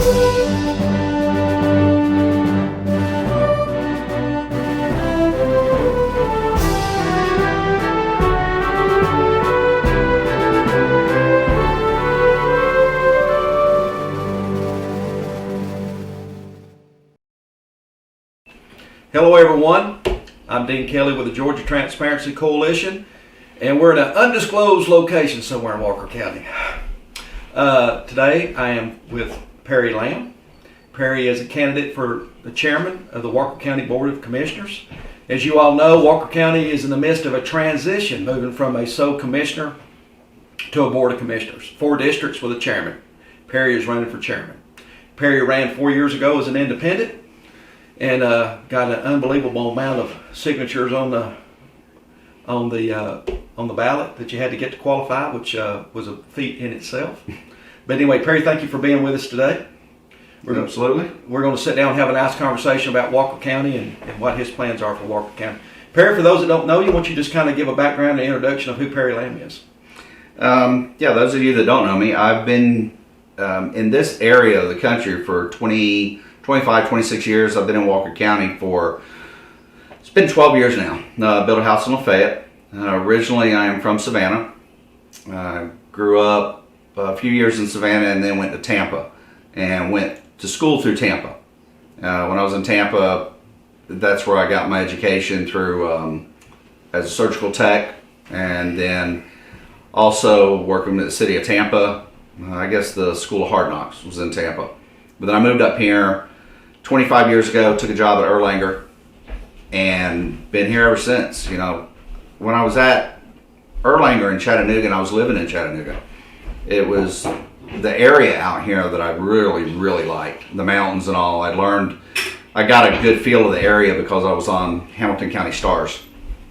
Hello everyone, I'm Dean Kelley with the Georgia Transparency Coalition, and we're in an undisclosed location somewhere in Walker County. Today I am with Perry Lamb. Perry is a candidate for the chairman of the Walker County Board of Commissioners. As you all know, Walker County is in the midst of a transition, moving from a sole commissioner to a board of commissioners. 4 districts with a chairman. Perry is running for chairman. Perry ran 4 years ago as an independent and got an unbelievable amount of signatures on the ballot that you had to get to qualify, which was a feat in itself. But anyway, Perry, thank you for being with us today. Absolutely. We're going to sit down and have a nice conversation about Walker County and what his plans are for Walker County. Perry, for those that don't know you, why don't you just kind of give a background and introduction of who Perry Lamb is? Those of you that don't know me, I've been in this area of the country for 25, 26 years. I've been in Walker County it's been 12 years now. Built a house in Lafayette. Originally, I am from Savannah. Grew up a few years in Savannah and then went to Tampa and went to school through Tampa. When I was in Tampa, that's where I got my education through as a surgical tech, and then also working at the city of Tampa. I guess the School of Hard Knocks was in Tampa. But then I moved up here 25 years ago, took a job at Erlanger, and been here ever since. You know, when I was at Erlanger in Chattanooga, and I was living in Chattanooga, it was the area out here that I really, really liked. The mountains and all. I got a good feel of the area because I was on Hamilton County Stars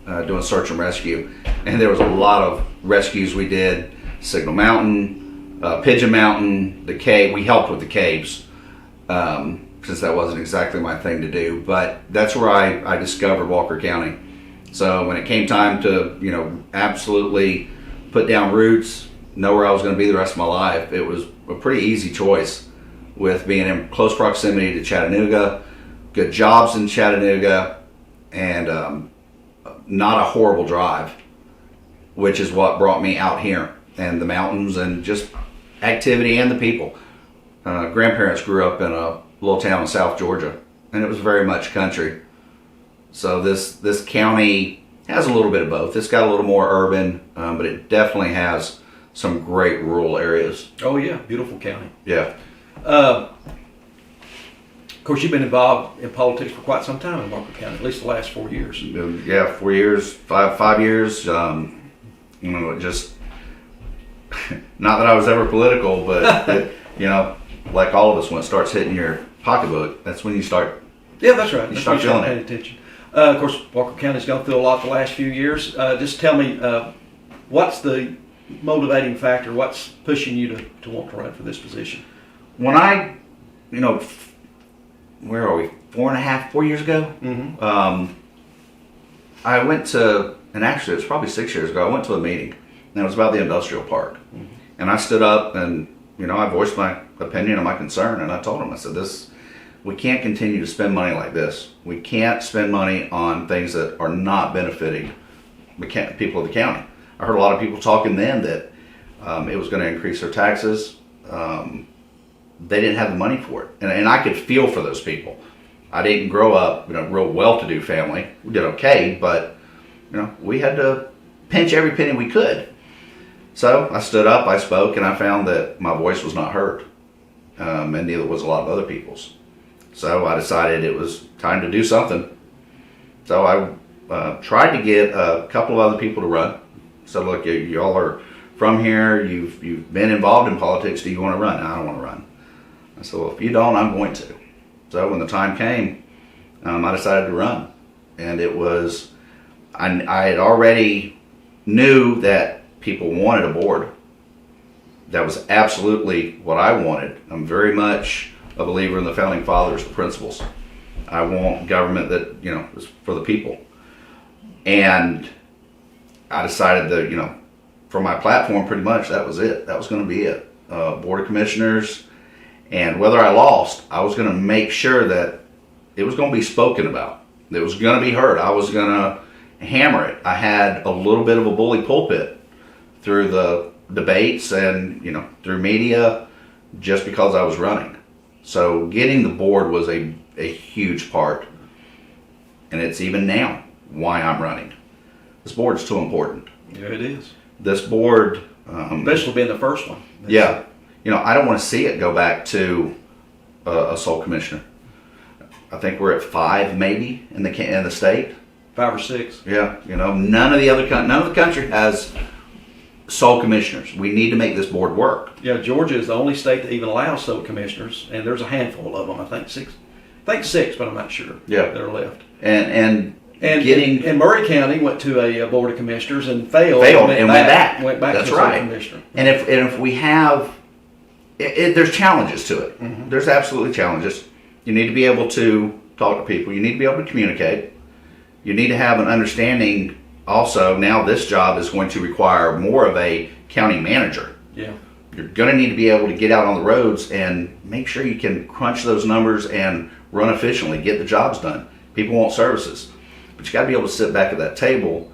doing search and rescue. And there was a lot of rescues we did. Signal Mountain, Pigeon Mountain, the cave. We helped with the caves. Since that wasn't exactly my thing to do, but that's where I discovered Walker County. So when it came time to, absolutely put down roots, know where I was going to be the rest of my life, it was a pretty easy choice with being in close proximity to Chattanooga, good jobs in Chattanooga, and not a horrible drive, which is what brought me out here, and the mountains and just activity and the people. Grandparents grew up in a little town in South Georgia, and it was very much country. So this county has a little bit of both. It's got a little more urban, but it definitely has some great rural areas. Oh yeah, beautiful county. Yeah. Of course, you've been involved in politics for quite some time in Walker County, at least the last 4 years. Yeah, 4 years, five years. Just not that I was ever political, but like all of us, when it starts hitting your pocketbook, that's when you start. Yeah, that's right. You start feeling it. Attention. Of course, Walker County's gone through a lot the last few years. Just tell me, what's the motivating factor? What's pushing you to want to run for this position? When where are we? 4 years ago? Mm-hmm. I went to, and actually it was probably 6 years ago, I went to a meeting, and it was about the industrial park. Mm-hmm. And I stood up and, I voiced my opinion and my concern, and I told him, I said, we can't continue to spend money like this. We can't spend money on things that are not benefiting the people of the county. I heard a lot of people talking then that it was going to increase their taxes. They didn't have the money for it. And I could feel for those people. I didn't grow up in a real well-to-do family. We did okay, but we had to pinch every penny we could. So I stood up, I spoke, and I found that my voice was not heard. And neither was a lot of other people's. So I decided it was time to do something. So I tried to get a couple of other people to run. So look, y'all are from here, you've been involved in politics, do you want to run? No, I don't want to run. I said, well, if you don't, I'm going to. So when the time came, I decided to run. And it was, I had already knew that people wanted a board. That was absolutely what I wanted. I'm very much a believer in the Founding Fathers' principles. I want government that, is for the people. And I decided that, for my platform, pretty much that was it. That was going to be it. Board of Commissioners. And whether I lost, I was going to make sure that it was going to be spoken about. It was going to be heard. I was going to hammer it. I had a little bit of a bully pulpit through the debates and, through media just because I was running. So getting the board was a huge part. And it's even now why I'm running. This board's too important. Yeah, it is. This board... especially being the first one. Yeah. I don't want to see it go back to a sole commissioner. I think we're at 5 maybe in the state. 5 or 6. Yeah. None of the country has sole commissioners. We need to make this board work. Yeah, Georgia is the only state that even allows sole commissioners, and there's a handful of them. I think 6. I think 6, but I'm not sure. Yeah. That are left. And Murray County went to a board of commissioners and failed and went back. Went back That's to right. sole commissioner. And if we have, there's challenges to it. Mm-hmm. There's absolutely challenges. You need to be able to talk to people. You need to be able to communicate. You need to have an understanding. Also, now this job is going to require more of a county manager. Yeah. You're going to need to be able to get out on the roads and make sure you can crunch those numbers and run efficiently, get the jobs done. People want services. But you got to be able to sit back at that table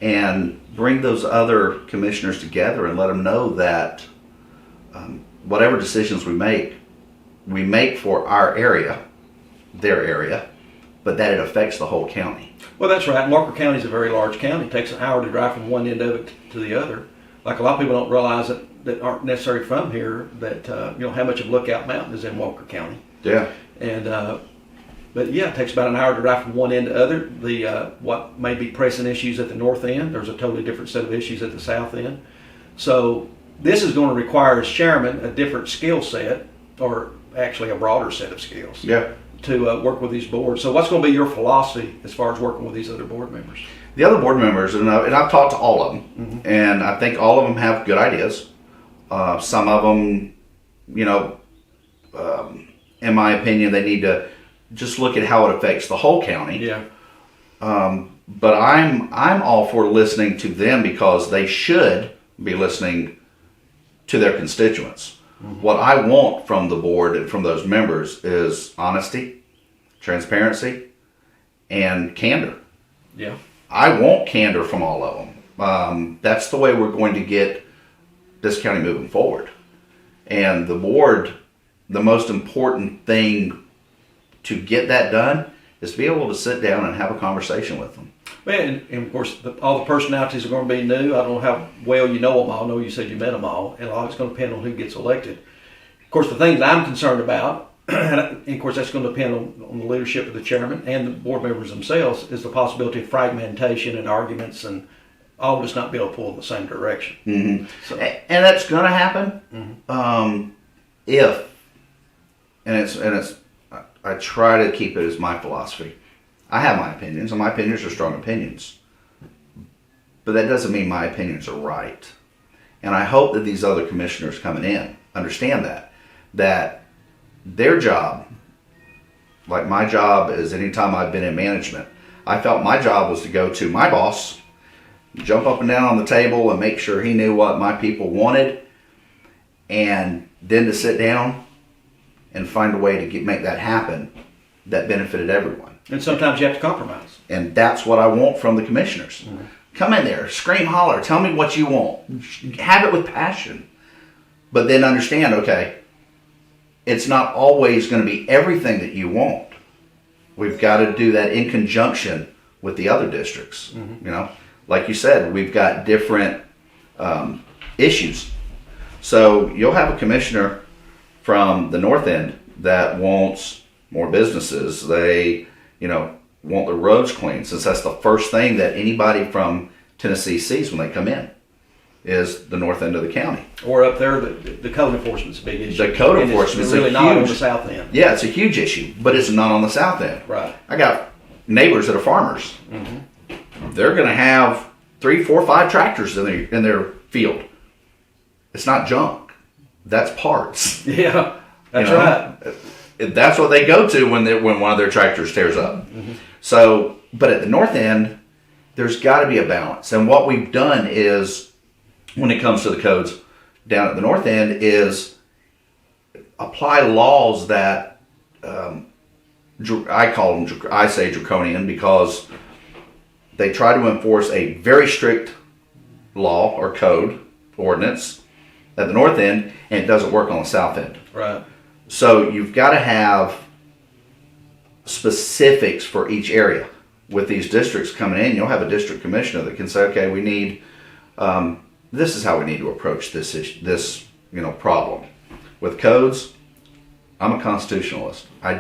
and bring those other commissioners together and let them know that whatever decisions we make for our area, their area, but that it affects the whole county. Well, that's right. Walker County is a very large county. It takes an hour to drive from one end of it to the other. Like a lot of people don't realize that aren't necessarily from here that how much of Lookout Mountain is in Walker County. Yeah. And but yeah, it takes about an hour to drive from one end to the other. The what may be pressing issues at the north end, there's a totally different set of issues at the south end. So this is going to require, as chairman, a different skill set, or actually a broader set of skills. Yeah. To work with these boards. So what's going to be your philosophy as far as working with these other board members? The other board members, and I've talked to all of them, Mm-hmm. and I think all of them have good ideas. Some of them, in my opinion, they need to just look at how it affects the whole county. Yeah. But I'm all for listening to them because they should be listening to their constituents. Mm-hmm. What I want from the board and from those members is honesty, transparency, and candor. Yeah. I want candor from all of them. That's the way we're going to get this county moving forward. And the board, the most important thing to get that done is to be able to sit down and have a conversation with them. And of course, all the personalities are going to be new. I don't know how well you know them all. I know you said you met them all. And a lot of it's going to depend on who gets elected. Of course, the thing that I'm concerned about, and of course that's going to depend on the leadership of the chairman and the board members themselves, is the possibility of fragmentation and arguments and all of us not be able to pull in the same direction. Mm-hmm. So, and that's going to happen I try to keep it as my philosophy. I have my opinions, and my opinions are strong opinions. But that doesn't mean my opinions are right. And I hope that these other commissioners coming in understand that their job, like my job is anytime I've been in management, I felt my job was to go to my boss, jump up and down on the table and make sure he knew what my people wanted, and then to sit down and find a way to make that happen that benefited everyone. and sometimes you have to compromise. And that's what I want from the commissioners. Mm-hmm. Come in there, scream, holler, tell me what you want. Have it with passion. But then understand, okay, it's not always going to be everything that you want. We've got to do that in conjunction with the other districts. Mm-hmm. Like you said, we've got different issues. So you'll have a commissioner from the north end that wants more businesses. They, want the roads clean, since that's the first thing that anybody from Tennessee sees when they come in, is the north end of the county. Or up there, the code enforcement's a big issue. The code enforcement is really a not on huge, the south end. Yeah, it's a huge issue, but it's not on the south end. Right. I got neighbors that are farmers. Mm-hmm. They're going to have 3, 4, 5 tractors in their field. It's not junk. That's parts. Yeah, that's right. That's what they go to when one of their tractors tears up. Mm-hmm. So, but at the north end, there's got to be a balance. And what we've done is, when it comes to the codes down at the north end, is apply laws that I say draconian because they try to enforce a very strict law or code ordinance at the north end, and it doesn't work on the south end. Right. So you've got to have specifics for each area. With these districts coming in, you'll have a district commissioner that can say, okay, we need, this is how we need to approach this problem. With codes, I'm a constitutionalist. I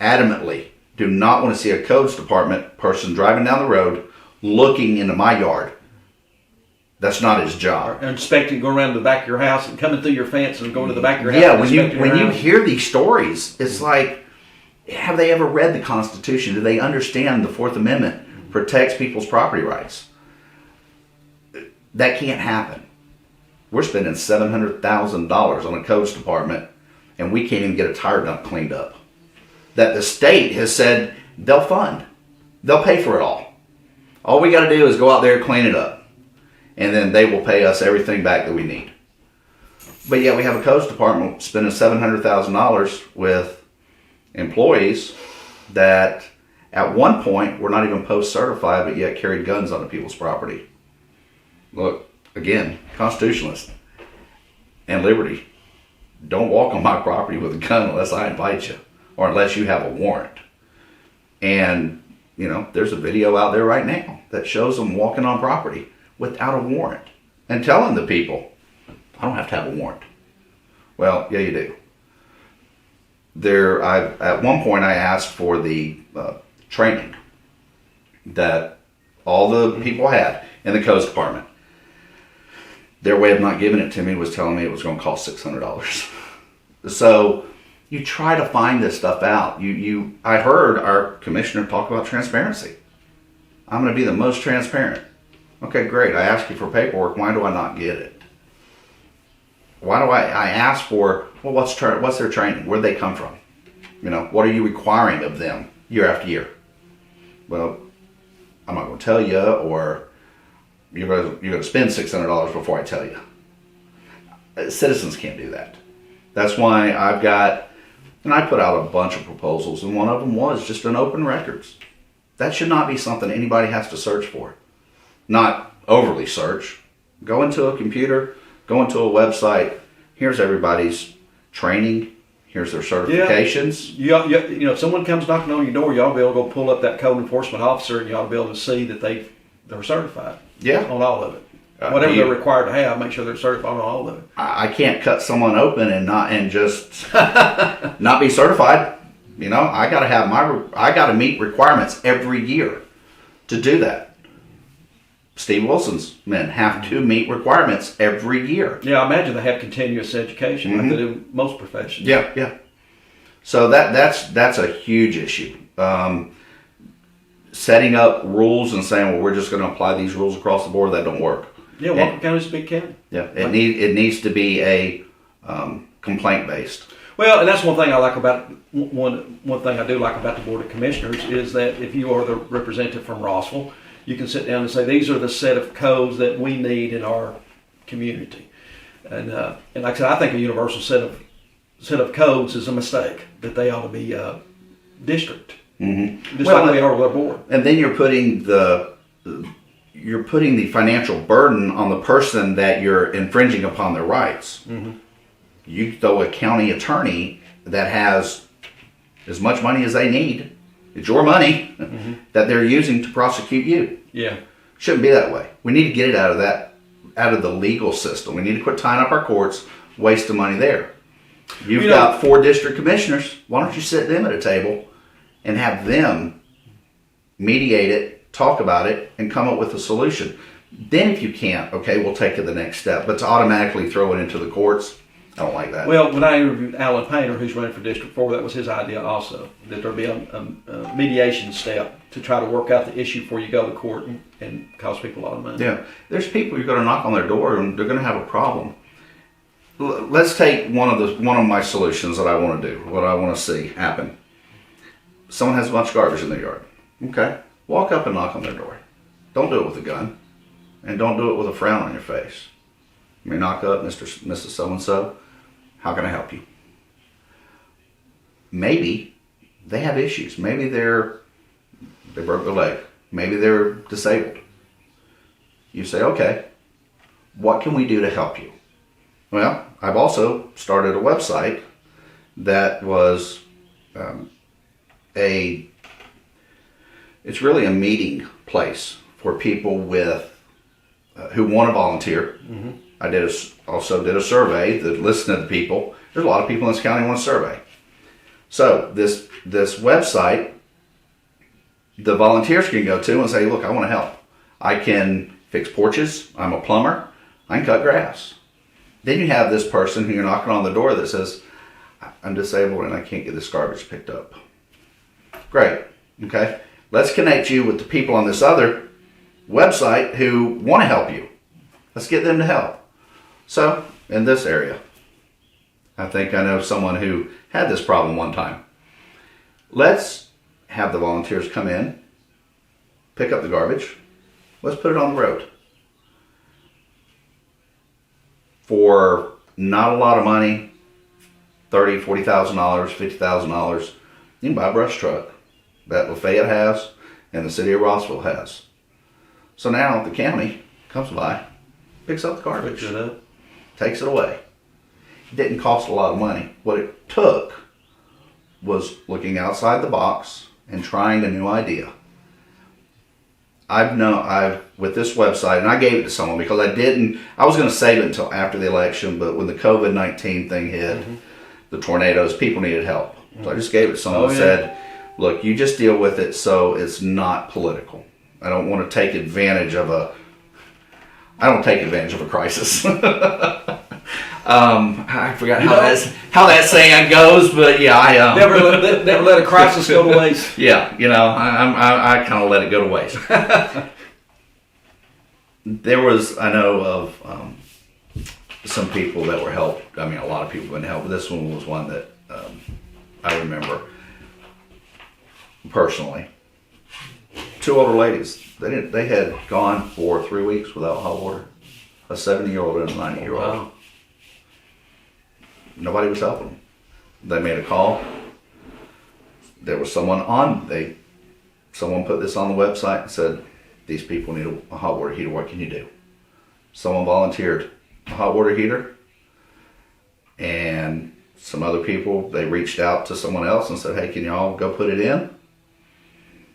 adamantly do not want to see a codes department person driving down the road looking into my yard. That's not his job. Or inspecting, going around the back of your house and coming through your fence and going to the back of your house. Yeah, when you hear these stories, it's like, have they ever read the Constitution? Do they understand the Fourth Amendment protects people's property rights? That can't happen. We're spending $700,000 on a codes department, and we can't even get a tire dump cleaned up. That the state has said they'll fund. They'll pay for it all. All we got to do is go out there and clean it up, and then they will pay us everything back that we need. But yet we have a codes department spending $700,000 with employees that at one point were not even post-certified, but yet carried guns onto people's property. Look, again, constitutionalist and liberty. Don't walk on my property with a gun unless I invite you or unless you have a warrant. And, there's a video out there right now that shows them walking on property without a warrant and telling the people, I don't have to have a warrant. Well, yeah, you do. At one point I asked for the training that all the people had in the codes department. Their way of not giving it to me was telling me it was going to cost $600. So you try to find this stuff out. I heard our commissioner talk about transparency. I'm going to be the most transparent. Okay, great. I asked you for paperwork. Why do I not get it? Why do I ask for, well, what's their training? Where'd they come from? What are you requiring of them year after year? Well, I'm not going to tell you, or you're going to spend $600 before I tell you. Citizens can't do that. That's why I put out a bunch of proposals, and one of them was just an open records. That should not be something anybody has to search for. Not overly search. Go into a computer, go into a website. Here's everybody's training. Here's their certifications. Yeah. If someone comes knocking on your door, you ought to be able to go pull up that code enforcement officer, and you ought to be able to see that they're certified. Yeah. On all of it. Whatever they're required to have, make sure they're certified on all of it. I can't cut someone open and just not be certified. I got to meet requirements every year to do that. Steve Wilson's men have to meet requirements every year. Yeah, I imagine they have continuous education like they do in most professions. Yeah. So that's a huge issue. Setting up rules and saying, well, we're just going to apply these rules across the board, that don't work. Yeah, Walker County's a big county. Yeah, it needs to be a complaint based. Well, and that's one thing I like about one thing I do like about the Board of Commissioners is that if you are the representative from Rossville, you can sit down and say these are the set of codes that we need in our community, and like I said, I think a universal set of codes is a mistake. That they ought to be district, just like they are with our board. And then you're putting the financial burden on the person that you're infringing upon their rights. Mm-hmm. You throw a county attorney that has as much money as they need. It's your money that they're using to prosecute you. Yeah. Shouldn't be that way. We need to get it out of the legal system. We need to quit tying up our courts, wasting money there. You've got 4 district commissioners. Why don't you sit them at a table and have them mediate it, talk about it, and come up with a solution? Then if you can't, okay, we'll take it the next step. But to automatically throw it into the courts, I don't like that. Well, when I interviewed Alan Painter, who's running for District 4, that was his idea also, that there be a mediation step to try to work out the issue before you go to court and cost people a lot of money. Yeah. There's people you're going to knock on their door and they're going to have a problem. Let's take one of my solutions that I want to do, what I want to see happen. Someone has a bunch of garbage in their yard. Okay. Walk up and knock on their door. Don't do it with a gun. And don't do it with a frown on your face. You may knock up, Mr. Mrs. So-and-so. How can I help you? Maybe they have issues. Maybe they broke their leg. Maybe they're disabled. You say, okay, what can we do to help you? Well, I've also started a website that was it's really a meeting place for people with who want to volunteer. Mm-hmm. I also did a survey that listened to the people. There's a lot of people in this county who want to survey. So this website, the volunteers can go to and say, look, I want to help. I can fix porches. I'm a plumber. I can cut grass. Then you have this person who you're knocking on the door that says, I'm disabled and I can't get this garbage picked up. Great. Okay. Let's connect you with the people on this other website who want to help you. Let's get them to help. So in this area, I think I know someone who had this problem one time. Let's have the volunteers come in, pick up the garbage. Let's put it on the road. For not a lot of money, $30,000, $40,000, $50,000, you can buy a brush truck that Lafayette has and the city of Rossville has. So now the county comes by, picks up the garbage, Picks it up. takes it away. It didn't cost a lot of money. What it took was looking outside the box and trying a new idea. I've with this website, and I gave it to someone because I was going to save it until after the election, but when the COVID-19 thing hit, the tornadoes, people needed help. So I just gave it to someone and said, look, you just deal with it so it's not political. I don't want to take advantage of a crisis. I forgot how that saying goes, but yeah, I never let a crisis go to waste. Yeah, I kind of let it go to waste. I know of some people that were helped. I mean, a lot of people have been helped, but this one was one that I remember personally. 2 older ladies. They had gone for 3 weeks without hot water. A 70-year-old and a 90-year-old. Wow. Nobody was helping them. They made a call. There was someone put this on the website and said, these people need a hot water heater. What can you do? Someone volunteered a hot water heater. And some other people, they reached out to someone else and said, hey, can y'all go put it in?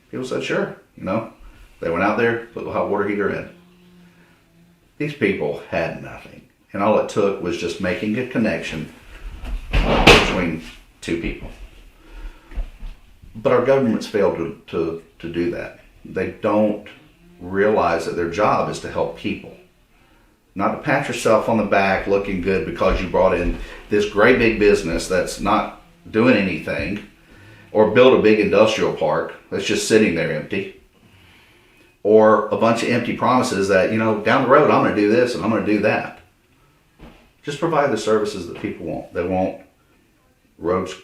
People said, sure. They went out there, put the hot water heater in. These people had nothing. And all it took was just making a connection between two people. But our governments failed to do that. They don't realize that their job is to help people. Not to pat yourself on the back looking good because you brought in this great big business that's not doing anything, or build a big industrial park that's just sitting there empty, or a bunch of empty promises that, down the road I'm going to do this and I'm going to do that. Just provide the services that people want. They want roads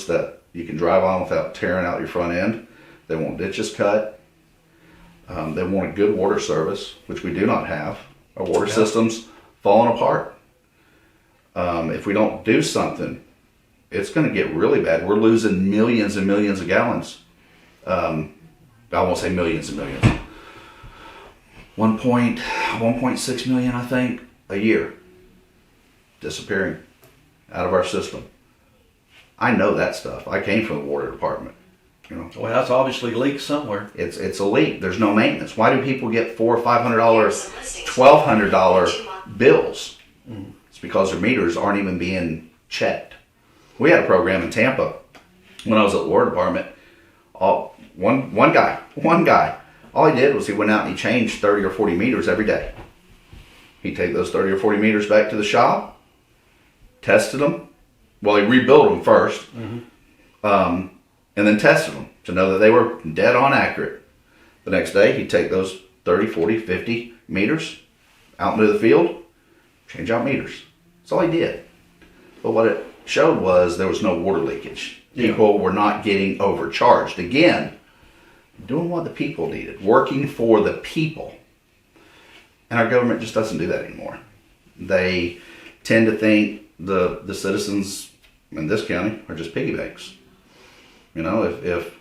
that you can drive on without tearing out your front end. They want ditches cut. They want a good water service, which we do not have. Our water system's falling apart. If we don't do something, it's going to get really bad. We're losing millions and millions of gallons. I won't say millions and millions. 1.6 million, I think, a year disappearing out of our system. I know that stuff. I came from the water department. Well, that's obviously leaked somewhere. It's a leak. There's no maintenance. Why do people get $400 or $500, $1,200 bills? It's because their meters aren't even being checked. We had a program in Tampa when I was at the water department. One guy. All he did was he went out and he changed 30 or 40 meters every day. He'd take those 30 or 40 meters back to the shop, tested them. Well, he rebuilt them first, and then tested them to know that they were dead on accurate. The next day, he'd take those 30, 40, 50 meters out into the field, change out meters. That's all he did. But what it showed was there was no water leakage. People were not getting overcharged. Again, doing what the people needed, working for the people. And our government just doesn't do that anymore. They tend to think the citizens in this county are just piggy banks. You know, if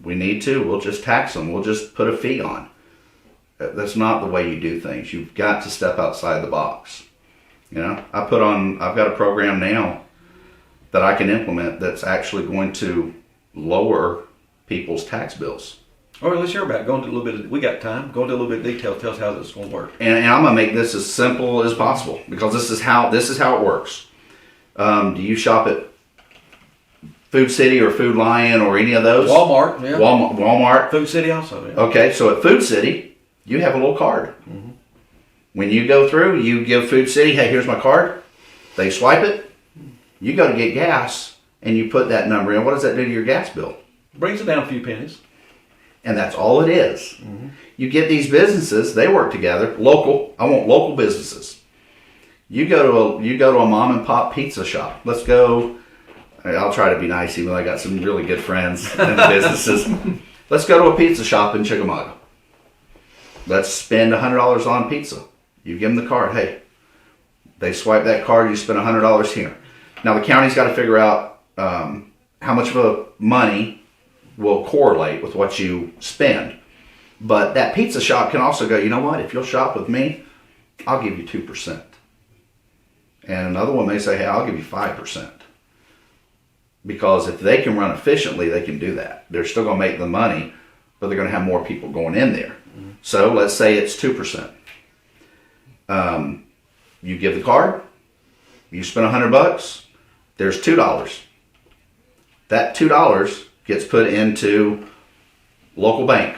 we need to, we'll just tax them. We'll just put a fee on. That's not the way you do things. You've got to step outside the box. You know, I've got a program now that I can implement that's actually going to lower people's tax bills. All right, let's hear about it. Go into a little bit. We got time. Go into a little bit of detail. Tell us how this is going to work. And I'm going to make this as simple as possible because this is how it works. Do you shop at Food City or Food Lion or any of those? Walmart, yeah. Walmart. Food City also, yeah. Okay, so at Food City, you have a little card. Mm-hmm. When you go through, you give Food City, hey, here's my card. They swipe it. You go to get gas, and you put that number in. What does that do to your gas bill? Brings it down a few pennies. And that's all it is. Mm-hmm. You get these businesses, they work together. Local, I want local businesses. You go to a mom and pop pizza shop. Let's go. I'll try to be nice, even though I got some really good friends in the businesses. Let's go to a pizza shop in Chickamauga. Let's spend $100 on pizza. You give them the card. Hey, they swipe that card. You spend $100 here. Now the county's got to figure out how much of a money will correlate with what you spend. But that pizza shop can also go, you know what? If you'll shop with me, I'll give you 2%. And another one may say, hey, I'll give you 5%. Because if they can run efficiently, they can do that. They're still going to make the money, but they're going to have more people going in there. Mm-hmm. So let's say it's 2%. You give the card, you spend $100, there's $2. That $2 gets put into local bank.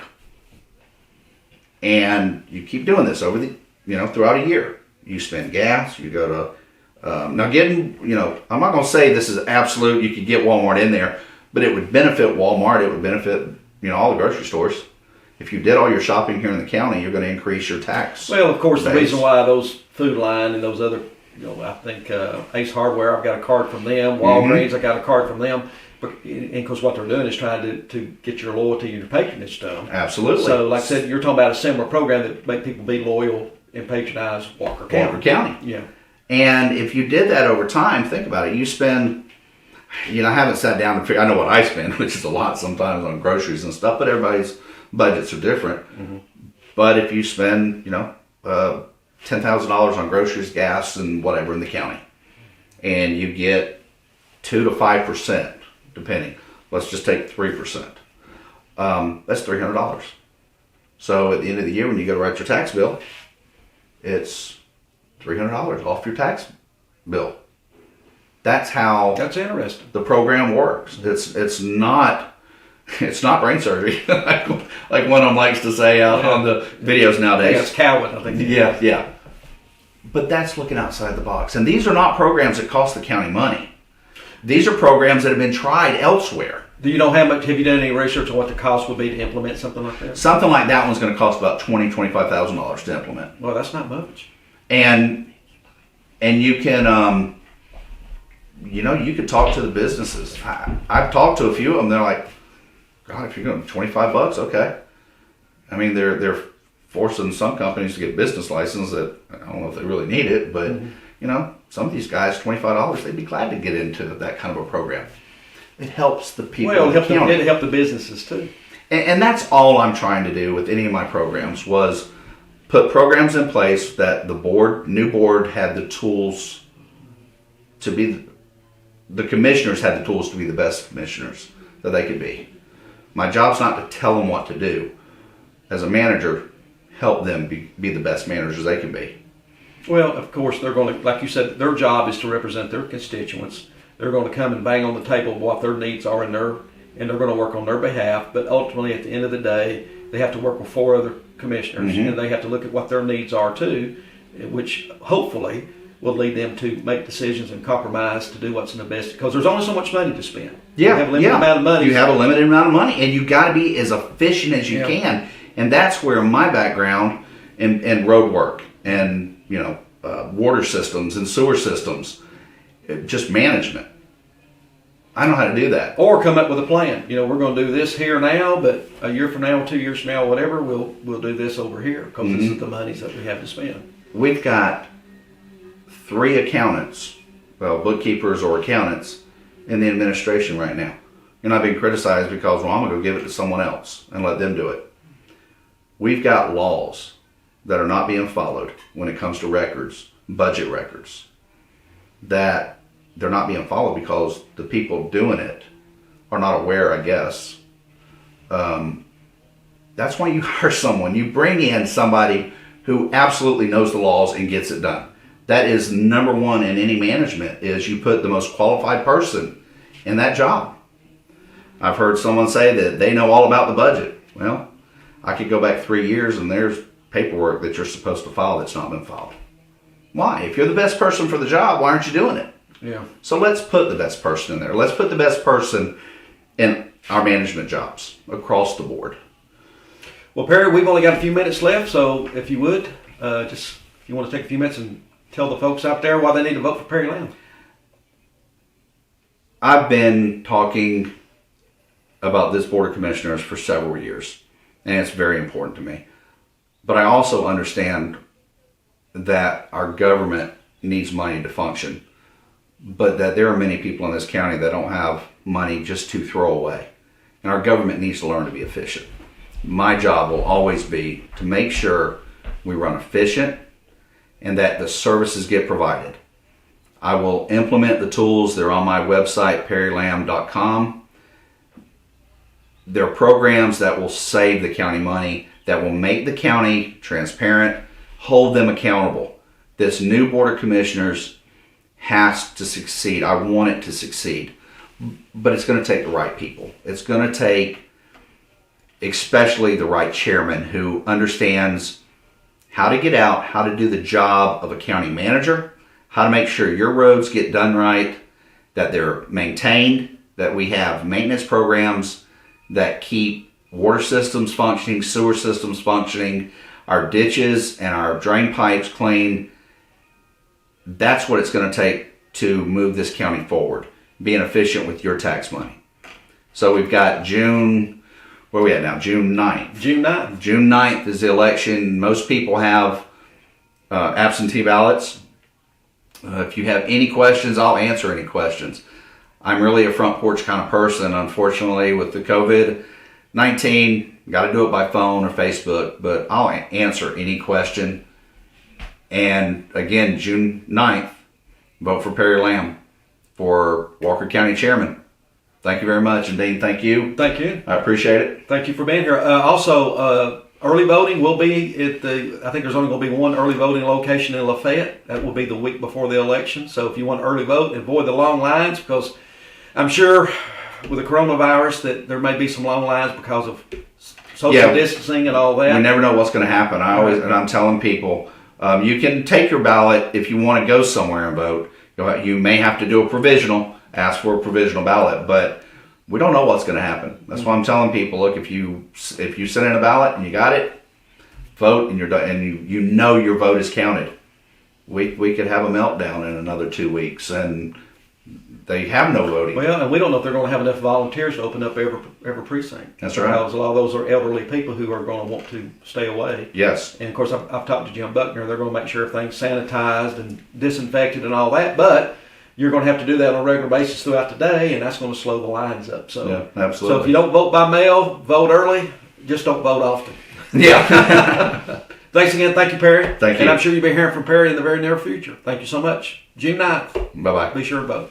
And you keep doing this over throughout a year. You spend gas, you go to I'm not going to say this is absolute, you could get Walmart in there, but it would benefit Walmart, it would benefit, all the grocery stores. If you did all your shopping here in the county, you're going to increase your tax. Well, of course, base. The reason why those Food Line and those other, I think Ace Hardware, I've got a card from them, Walgreens, I got a card from them. And of course, what they're doing is trying to get your loyalty and your patronage to them. Absolutely. So, like I said, you're talking about a similar program that make people be loyal and patronize Walker County. Yeah. And if you did that over time, think about it. You spend, I haven't sat down and figured, I know what I spend, which is a lot sometimes on groceries and stuff, but everybody's budgets are different. Mm-hmm. But if you spend, $10,000 on groceries, gas, and whatever in the county, and you get 2 to 5%, depending. Let's just take 3%. That's $300. So at the end of the year, when you go to write your tax bill, it's $300 off your tax bill. That's interesting. The program works. It's not brain surgery like one of them likes to say out on the videos nowadays. Yeah, it's Calvin, I think. Yeah. But that's looking outside the box. And these are not programs that cost the county money. These are programs that have been tried elsewhere. Do you know have you done any research on what the cost would be to implement something like that? Something like that one's going to cost about $25,000 to implement. Well, that's not much. And you can, you could talk to the businesses. I've talked to a few of them. They're like, God, if you're going to $25, okay. I mean, they're forcing some companies to get business license that I don't know if they really need it, but some of these guys, $25, they'd be glad to get into that kind of a program. It helps the people. Well, it help the businesses too. And that's all I'm trying to do with any of my programs was put programs in place that the new board had the tools to be, the commissioners had the tools to be the best commissioners that they could be. My job's not to tell them what to do. As a manager, help them be the best managers they can be. Well, of course, they're going to, like you said, their job is to represent their constituents. They're going to come and bang on the table of what their needs are, and they're going to work on their behalf. But ultimately, at the end of the day, they have to work with 4 other commissioners, and they have to look at what their needs are too, which hopefully will lead them to make decisions and compromise to do what's in the best. Because there's only so much money to spend. Yeah, you have a limited amount of money. You have a limited amount of money, and you got to be as efficient as you can. And that's where my background in road work and water systems and sewer systems, just management. I know how to do that. Or come up with a plan. We're going to do this here now, but a year from now, 2 years from now, whatever, we'll do this over here because this is the monies that we have to spend. We've got 3 accountants bookkeepers or accountants in the administration right now. You're not being criticized because, well, I'm going to go give it to someone else and let them do it. We've got laws that are not being followed when it comes to records, budget records, that they're not being followed because the people doing it are not aware, I guess. That's why you hire someone. You bring in somebody who absolutely knows the laws and gets it done. That is number one in any management, is you put the most qualified person in that job. I've heard someone say that they know all about the budget. Well, I could go back 3 years and there's paperwork that you're supposed to file that's not been filed. Why? If you're the best person for the job, why aren't you doing it? Yeah. So let's put the best person in there. Let's put the best person in our management jobs across the board. Well, Perry, we've only got a few minutes left, so if you would, if you want to take a few minutes and tell the folks out there why they need to vote for Perry Lamb. I've been talking about this Board of Commissioners for several years, and it's very important to me. But I also understand that our government needs money to function, but that there are many people in this county that don't have money just to throw away. And our government needs to learn to be efficient. My job will always be to make sure we run efficient and that the services get provided. I will implement the tools. They're on my website, perrylamb.com. They're programs that will save the county money, that will make the county transparent, hold them accountable. This new Board of Commissioners has to succeed. I want it to succeed. But it's going to take the right people. It's going to take especially the right chairman who understands how to get out, how to do the job of a county manager, how to make sure your roads get done right, that they're maintained, that we have maintenance programs that keep water systems functioning, sewer systems functioning, our ditches and our drain pipes clean. That's what it's going to take to move this county forward, being efficient with your tax money. So we've got June 9th. June 9th. June 9th is the election. Most people have absentee ballots. If you have any questions, I'll answer any questions. I'm really a front porch kind of person. Unfortunately, with the COVID-19, got to do it by phone or Facebook, but I'll answer any question. And again, June 9th, vote for Perry Lamb for Walker County Chairman. Thank you very much. And Dean, thank you. Thank you. I appreciate it. Thank you for being here. Early voting will be I think there's only going to be one early voting location in Lafayette. That will be the week before the election. So if you want to early vote, avoid the long lines, because I'm sure with the coronavirus that there may be some long lines because of social distancing and all that. You never know what's going to happen. I'm telling people, you can take your ballot if you want to go somewhere and vote. You may have to do a provisional, ask for a provisional ballot, but we don't know what's going to happen. That's why I'm telling people, look, if you send in a ballot and you got it, vote, and you're done, and you know your vote is counted. We could have a meltdown in another 2 weeks, and they have no voting. Well, and we don't know if they're going to have enough volunteers to open up every precinct. That's right. Because a lot of those are elderly people who are going to want to stay away. Yes. And of course, I've talked to Jim Buckner. They're going to make sure everything's sanitized and disinfected and all that. But you're going to have to do that on a regular basis throughout the day, and that's going to slow the lines up. So, yeah, absolutely. So if you don't vote by mail, vote early. Just don't vote often. Yeah. Thanks again. Thank you, Perry. Thank you. And I'm sure you'll be hearing from Perry in the very near future. Thank you so much. June 9th. Bye-bye. Be sure to vote.